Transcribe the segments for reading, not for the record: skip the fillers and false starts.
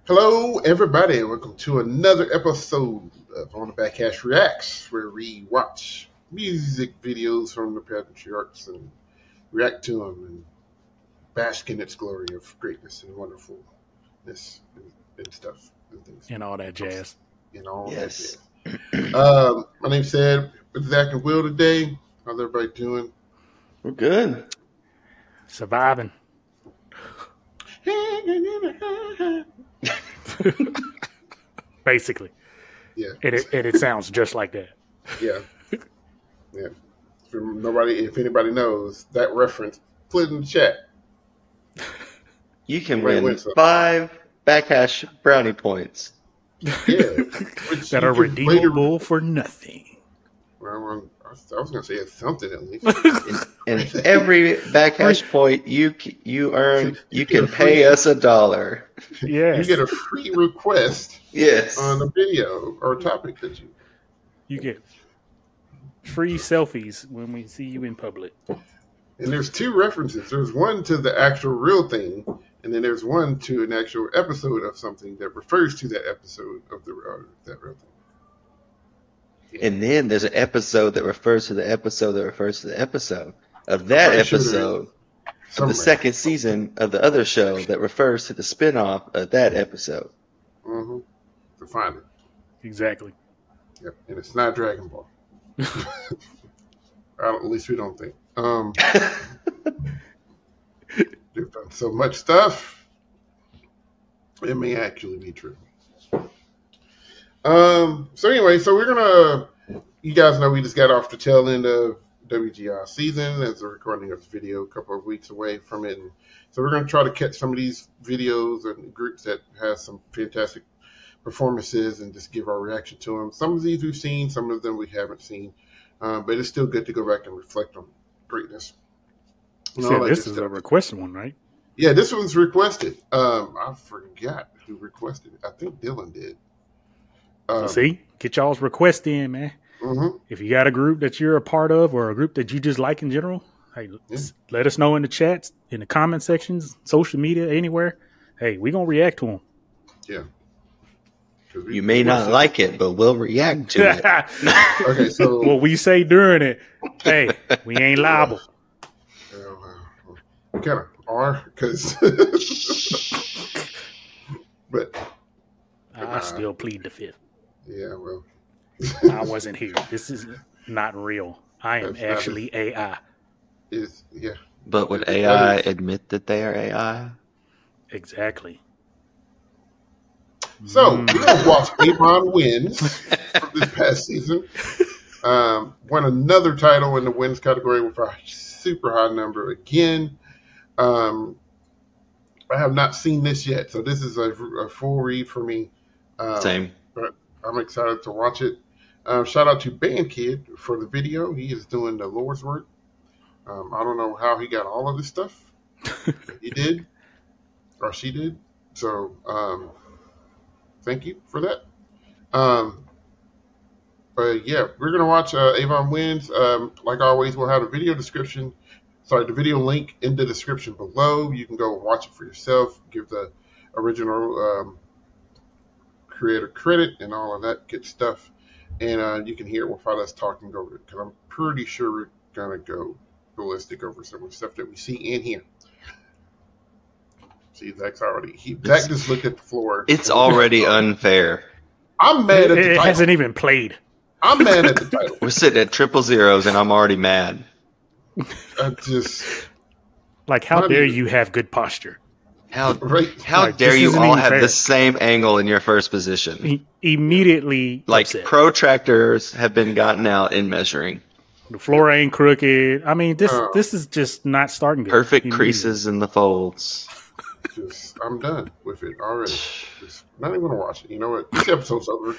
Hello, everybody. Welcome to another episode of On the Backhash Reacts, where we watch music videos from the patriarchs and react to them and bask in its glory of greatness and wonderfulness and stuff and things. And all that jazz. And all Yes. that jazz. My name's Ed with Zach and Will today. How's everybody doing? We're good. Surviving. Basically. Yeah. And it sounds just like that. Yeah. Yeah. If anybody knows that reference, put it in the chat. You can Right, win what's up? 5 backhash brownie points. Yeah. Which That you are can later- redeemable for nothing. Well, I was going to say it's something at least. And every backhash point you earn, you can pay us $1. Yes. You get a free request Yes. on a video or topic that You get free selfies when we see you in public. And there's two references. There's one to the actual real thing, and then there's one to an actual episode of something that refers to that episode of that real thing. And then there's an episode that refers to the episode that refers to the episode of that I'm sure episode of Somewhere. the second season of the other show that refers to the spinoff of that episode. Mm-hmm. To find it. Exactly. Yep. And it's not Dragon Ball. At least we don't think. They've done so much stuff. It may actually be true. So anyway, you guys know we just got off the tail end of WGI season as a recording of this video a couple of weeks away from it. And so we're going to try to catch some of these videos and groups that has some fantastic performances and just give our reaction to them. Some of these we've seen, some of them we haven't seen. But it's still good to go back and reflect on greatness. You said this is a requested one, right? Yeah, this one's requested. I forgot who requested it. I think Dylan did. See? Get y'all's request in, man. Mm-hmm. If you got a group that you're a part of or a group that you just like in general, hey, let us know in the chats, in the comment sections, social media, anywhere. Hey, we're going to react to them. Yeah. You may not like it, but we'll react to it. Okay, so what we say during it, hey, we ain't liable. we kind of are, because but I still plead the fifth. yeah, well, I wasn't here. This is not real. I am actually AI. yeah. But would AI admit that they are AI? Exactly. So we're gonna watch Avon Winds from this past season. Won another title in the wins category with a super high number again. I have not seen this yet, so this is a full read for me. Same. But I'm excited to watch it. Shout out to Band Kid for the video. He is doing the Lord's work. I don't know how he got all of this stuff. He did, or she did. So thank you for that. But yeah, we're gonna watch Avon Winds. Like always, we'll have a video description. Sorry, the video link in the description below. You can go and watch it for yourself. Give the original creator credit and all of that good stuff. And you can hear it without us talking over it, because I'm pretty sure we're gonna go ballistic over some of the stuff that we see in here. See, Zach's already. Zach just looked at the floor. It's already unfair. I'm mad at the It title. hasn't even played. I'm mad at the title. We're sitting at 000 and I'm already mad. I just Like, how Not dare even- you have good posture? How right. Like, dare this you isn't all even have fair. the same angle in your first position? Immediately Like upset. protractors have been gotten out in measuring. The floor ain't crooked. I mean, this is just not starting good. Perfect Immediately. creases in the folds. Just I'm done with it already. Just not even gonna watch it. You know what? This episode's over.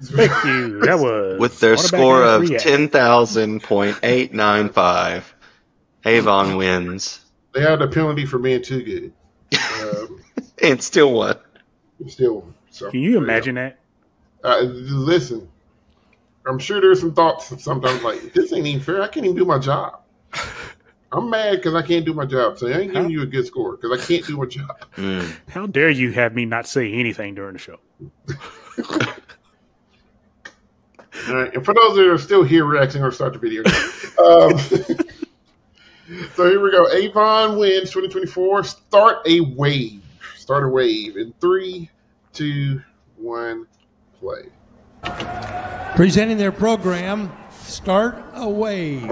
Thank you. That was With their on the score back of end react. 10,000.895, Avon wins. They had a penalty for being too good. And still won. Still, so Can you imagine that? Listen, I'm sure there's some thoughts sometimes like this ain't even fair. I can't even do my job. I'm mad because I can't do my job. So I ain't giving you a good score because I can't do my job. How dare you have me not say anything during the show? All right, and for those that are still here, we're actually going to start the video. So here we go. Avon Winds 2024. Start a wave. Start a wave in 3, 2, 1, play. Presenting their program, Start a Wave.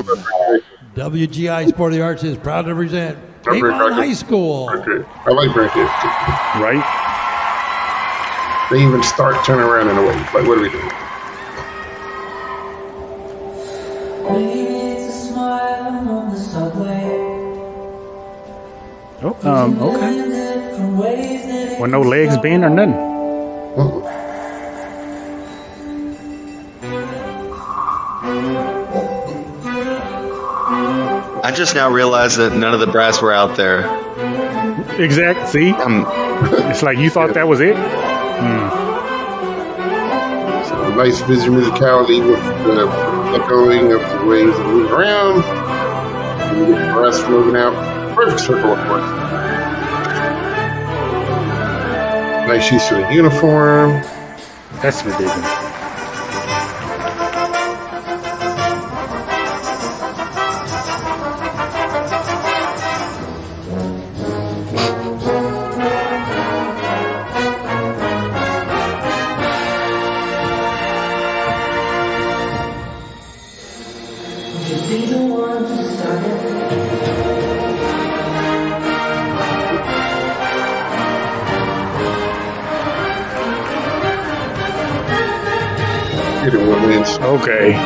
WGI Sport of the Arts is proud to present Avon High School. I like bracket. Right? They even start turning around in a wave. Like, what are we doing? Oh, okay. Well, no legs bent or nothing. I just now realized that none of the brass were out there. Exact. See? It's like you thought that was it? So a nice visual musicality with the echoing of the waves that move around. And you get the brass moving out. Perfect circle, of course. Nice use of the uniform. That's ridiculous. Get it, what wins. Okay.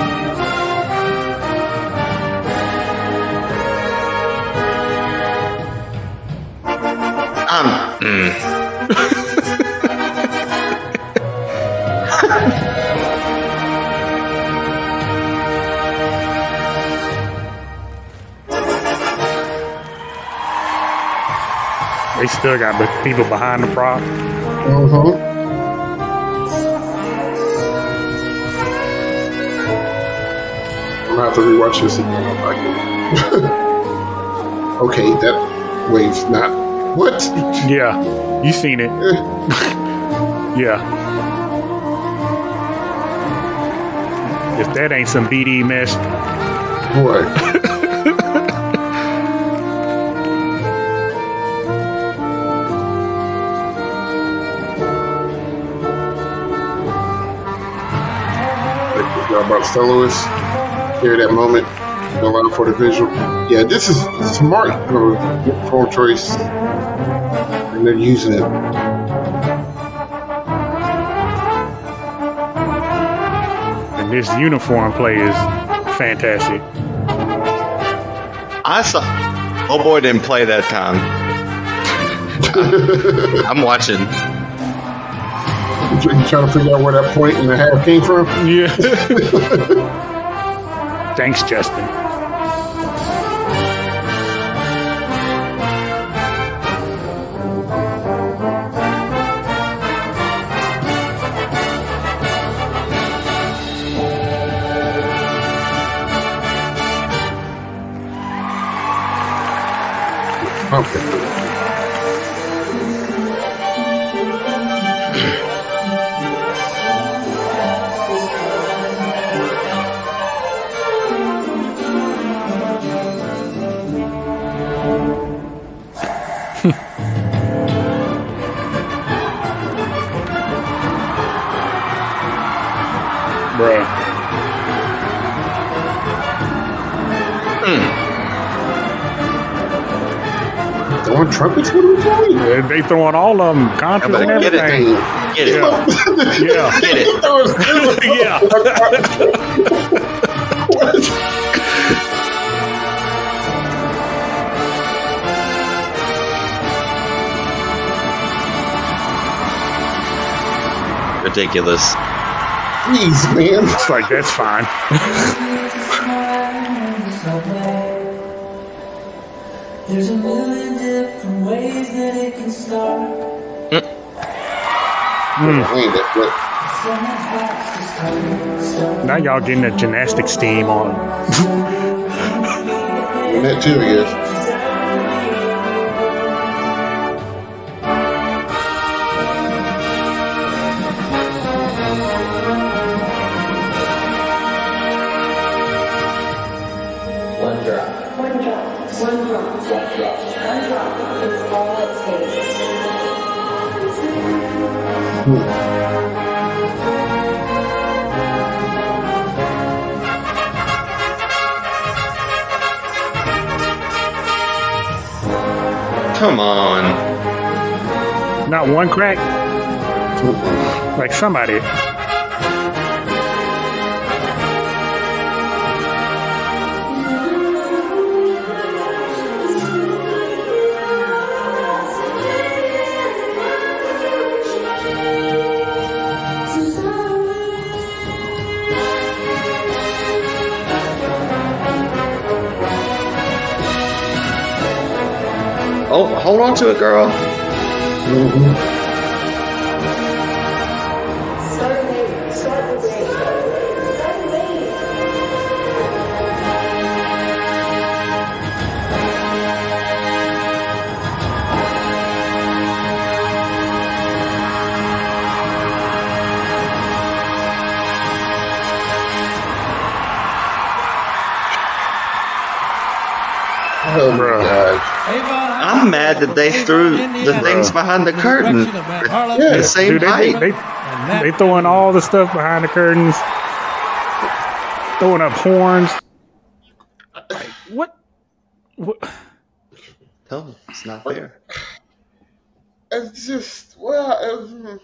They still got people behind the prop. I'm gonna have to rewatch this again. Okay, that wave's not. What? Yeah, you seen it. Yeah. If that ain't some BD mess. What? About soloists, hear that moment, go out for the visual. Yeah, this is smart uniform choice, and they're using it. And this uniform play is fantastic. I saw. Oh boy, didn't play that time. I'm watching. You trying to figure out where that point and a half came from? Yeah. Thanks, Justin. Okay. Bruh. Throwing trumpets? What are we doing? They throwing all of them, contras and Get it. everything. Get it. Yeah. Get it. Yeah. Ridiculous. Jeez, man. It's like, that's fine. There's a million different ways that it can start. Now y'all getting the gymnastics team on. That too, I guess. One drop. One drop. One drop. One drop. One drop is all it takes. Come on. Not one crack. Like somebody. Oh, hold on to it, girl. Start waiting. Start the waiting. Start waiting. Oh my God. I'm mad that they threw the things behind the curtain at the same Dude, height. they throwing all the stuff behind the curtains, throwing up horns. Like, what? No, it's not fair. It's just, well,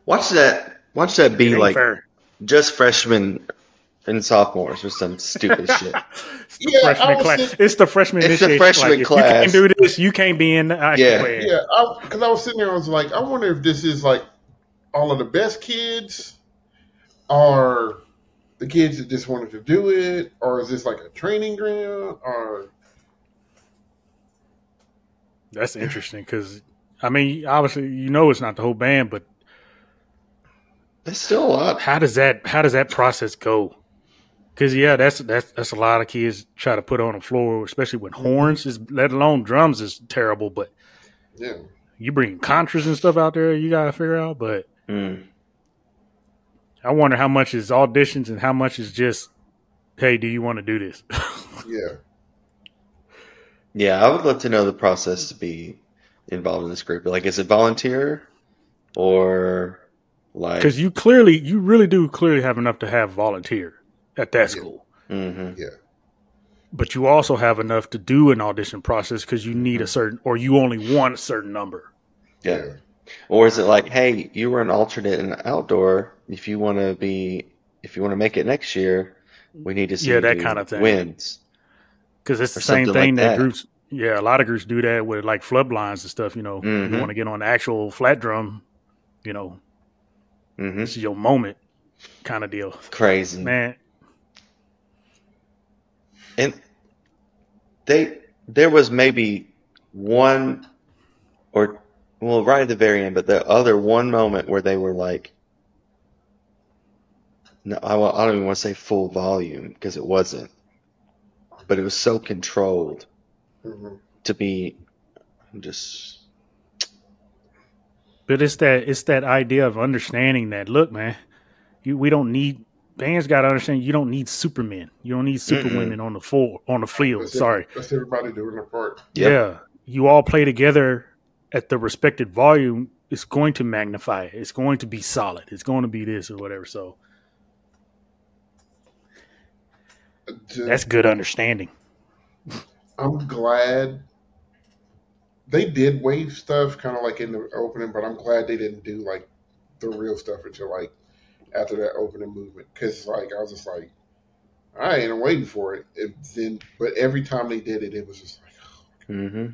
Watch that be It ain't like fair. just freshmen and sophomores or some stupid shit. yeah, Freshman class. It's the freshman It's the initiation. freshman like, if class. you can't do this, you can't be in the Yeah. way. yeah, because I was sitting there, I was like, I wonder if this is like all of the best kids, or the kids that just wanted to do it, or is this like a training ground, or That's interesting because, I mean, obviously, you know, it's not the whole band, but There's still a lot. how does that process go? Because that's a lot of kids try to put on the floor, especially when horns is, let alone drums, is terrible. But yeah, you bring contras and stuff out there, you gotta figure out. But I wonder how much is auditions and how much is just, hey, do you want to do this? yeah. Yeah, I would love to know the process to be involved in this group. Like, is it volunteer or like? Because you really do clearly have enough to have volunteer at that school. Mhm. Yeah. But you also have enough to do an audition process because you need a certain, or you only want a certain number. Yeah. Or is it like, hey, you were an alternate in outdoor. If you want to make it next year, we need to see Yeah, that you kind of thing. wins. Because it's the Or same something thing like that that. groups, a lot of groups do that with like flood lines and stuff. You know, Mhm. you want to get on the actual flat drum, Mm-hmm. this is your moment kind of deal. Crazy. Man, And there was maybe one or, well, right at the very end, but the other one moment where they were like, no, I don't even want to say full volume because it wasn't, but it was so controlled to be just, but it's that idea of understanding that, look, man, we don't need, bands got to understand you don't need supermen. You don't need superwomen on the field. Sorry. That's everybody doing their part. Yep. Yeah. You all play together at the respected volume. It's going to magnify it. It's going to be solid. It's going to be this or whatever. So that's good understanding. I'm glad they did wave stuff kind of like in the opening, but I'm glad they didn't do like the real stuff until like after that opening movement, because like I was just like, I ain't waiting for it. But every time they did it, it was just like, Mm-hmm.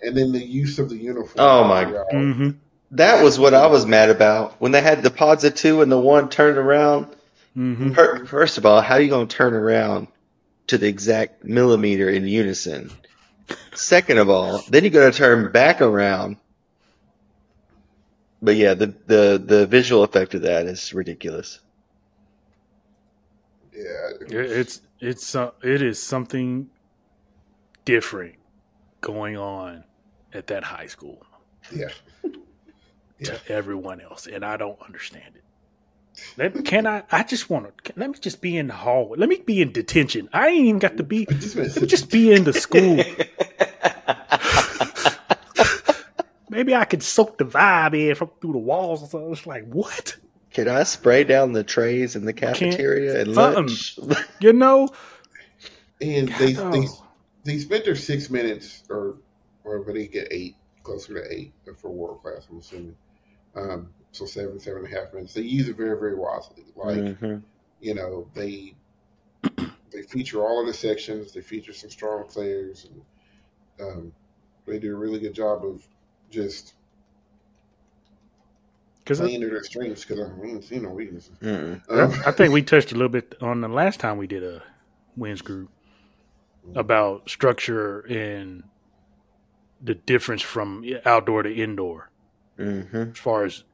and then the use of the uniform. Oh my throughout. Mm-hmm. That was what I was mad about when they had the pods of two and the one turned around. Mm-hmm. First of all, how are you going to turn around to the exact millimeter in unison? Second of all, then you got to turn back around. But yeah, the visual effect of that is ridiculous. Yeah, It is something different going on at that high school Yeah. to everyone else, and I don't understand it. I just want to. Let me just be in the hallway. Let me be in detention. I ain't even got to be. Let me just be in the school. Maybe I could soak the vibe in from through the walls. So it's like, what? Can I spray down the trays in the cafeteria and lunch? You know. And they spent their 6 minutes, or but they get 8, closer to 8 for world class, I'm assuming. So 7.5 minutes. They use it very, very wisely. Like, you know, they feature all of the sections. They feature some strong players, and they do a really good job of just playing to their strengths. Because I mean, see no weaknesses. I think we touched a little bit on the last time we did a Winds group about structure and the difference from outdoor to indoor, as far as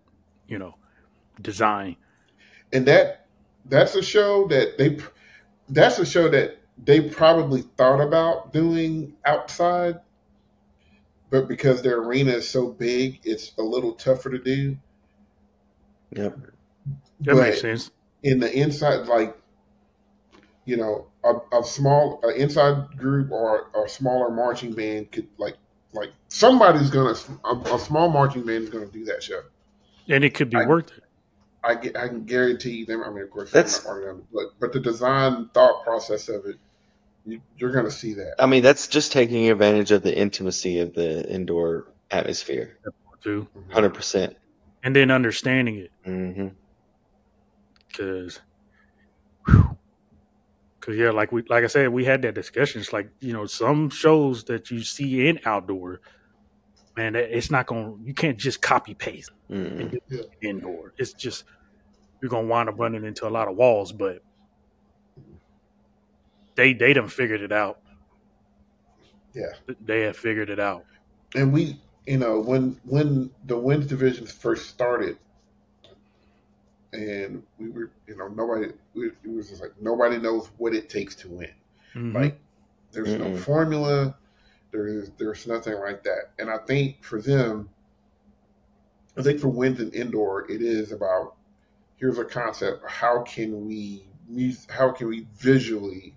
design. And that's a show that they probably thought about doing outside, but because their arena is so big, it's a little tougher to do. Yep, that makes sense. In the inside, like, you know, a small inside group or a smaller marching band could like somebody's gonna a small marching band is gonna do that show, and it could be worth it. I can guarantee them. I mean, of course, that's not part of them, but the design thought process of it, you're going to see that. I mean, that's just taking advantage of the intimacy of the indoor atmosphere. Too, 100%. And then understanding it, because yeah, like I said, we had that discussion. It's like, you know, some shows that you see in outdoor, man, it's not going. You can't just copy paste indoor. It's just you're gonna wind up running into a lot of walls. But they done figured it out. Yeah, they have figured it out. And we, you know, when the Winds divisions first started, and we were, you know, it was just like nobody knows what it takes to win. Like, there's no formula. There's nothing like that. And I think for them, for Winds and indoor, it is about, here's a concept. How can we visually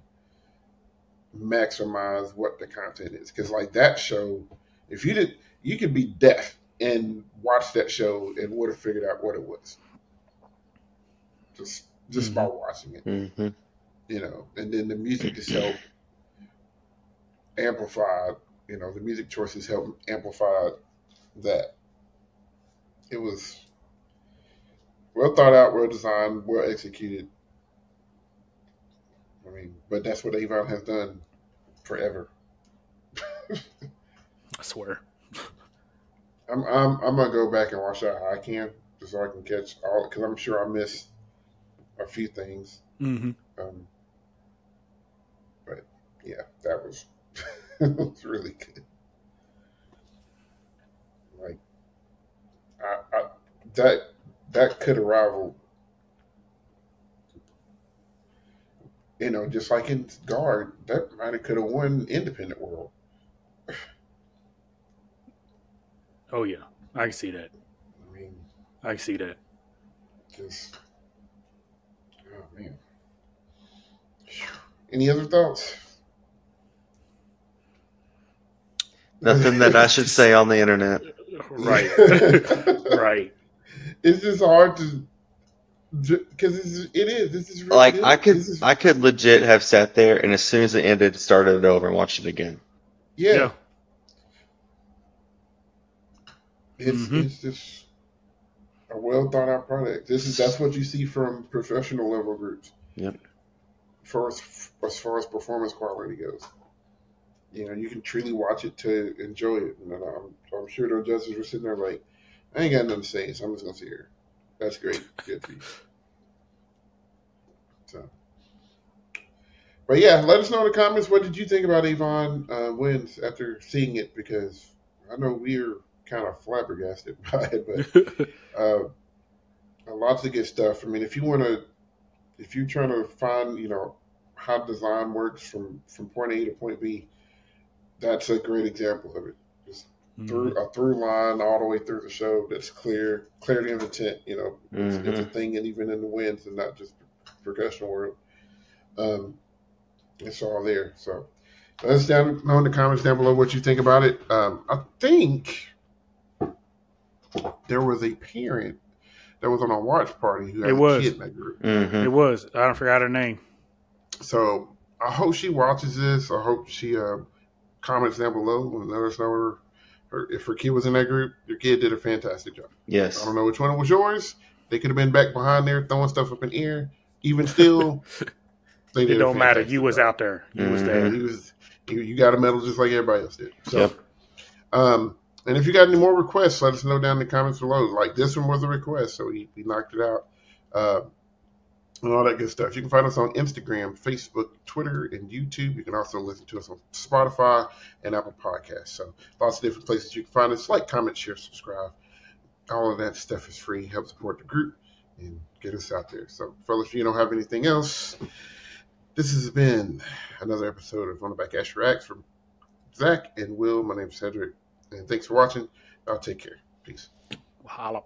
maximize what the content is? Because like that show, if you could be deaf and watch that show and would have figured out what it was. Just by watching it, you know, and then the music just helped amplify, you know, the music choices helped amplify that. It was well thought out, well designed, well executed. I mean, but that's what Avon has done forever. I swear. I'm gonna go back and watch that how I can, just so I can catch all, because I'm sure I missed a few things. But yeah, that was it was really good. Like, that could have rivaled, you know, just like in guard, that might have could have won independent world. Oh yeah, I can see that. I mean, I can see that. Just, oh man. Any other thoughts? Nothing that I should say on the internet. Right. Right. It's just hard to, because this is really like good. I could legit have sat there and as soon as it ended, started it over and watched it again. Yeah. It's just a well thought out product. That's what you see from professional level groups. Yep. As far as performance quality goes, you know, you can truly watch it to enjoy it. And I'm sure those judges were sitting there like, I ain't got nothing to say, so I'm just gonna sit here. That's great, good for you. So, but yeah, let us know in the comments, what did you think about Avon Winds after seeing it? Because I know we're kind of flabbergasted by it, but lots of good stuff. I mean, if you're trying to find, you know, how design works from point A to point B, That's a great example of it. Just through a through line all the way through the show that's clarity of intent. You know, it's a thing, and even in the winds and not just professional world. It's all there. So let us know in the comments down below what you think about it. I think there was a parent that was on a watch party who had a kid in that group. It was. I forgot her name. So I hope she watches this. I hope she comments down below and let us know if her kid was in that group. Your kid did a fantastic job. Yes. I don't know which one was yours. They could have been back behind there throwing stuff up in the air. Even still, they did. It don't matter. You was out there. You was there. You got a medal just like everybody else did. So, and if you got any more requests, let us know down in the comments below. Like this one was a request, so we knocked it out. And all that good stuff. You can find us on Instagram, Facebook, Twitter, and YouTube. You can also listen to us on Spotify and Apple Podcasts. So lots of different places you can find us. Like, comment, share, subscribe. All of that stuff is free. Help support the group and get us out there. So, fellas, if you don't have anything else, this has been another episode of On the Back Ash Reacts from Zach and Will. My name is Cedric, and thanks for watching. I'll take care. Peace. Holla.